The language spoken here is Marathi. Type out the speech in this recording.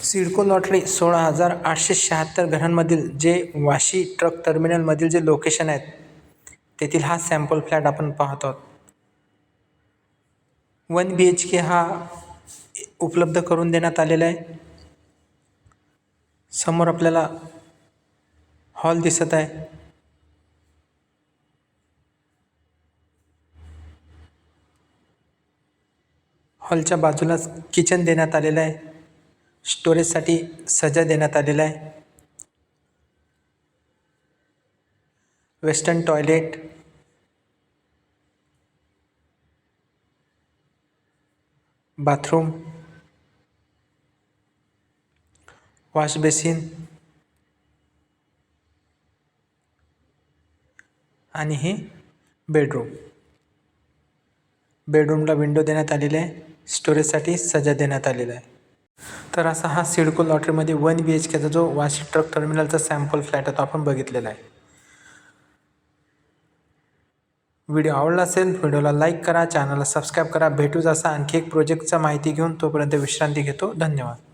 सिडको लॉटरी 16,876 घरांमधील जे वाशी ट्रक टर्मिनलमधील जे लोकेशन आहेत तेथील हा सॅम्पल फ्लॅट आपण पाहत आहोत. 1 BHK हा उपलब्ध करून देण्यात आलेला आहे. समोर आपल्याला हॉल दिसत आहे. हॉलच्या बाजूलाच किचन देण्यात आलेलं आहे. स्टोरेजसाठी सज्जा देण्यात आलेला आहे. Western toilet, bathroom, wash basin आणि हे बेडरूम. बेडरूमला विंडो देण्यात आलेली आहे. स्टोरेजसाठी सज्जा देण्यात आलेला आहे. तर असा हा सिडको लॉटरीमध्ये 1 BHKचा जो वाशी ट्रक टर्मिनलचा सॅम्पल फ्लॅट आहे तो आपण बघितलेला आहे. व्हिडिओ आवडला असेल व्हिडिओला लाईक करा, चॅनलला सबस्क्राईब करा. भेटूच असा आणखी एक प्रोजेक्टचा माहिती घेऊन. तोपर्यंत विश्रांती घेतो. धन्यवाद.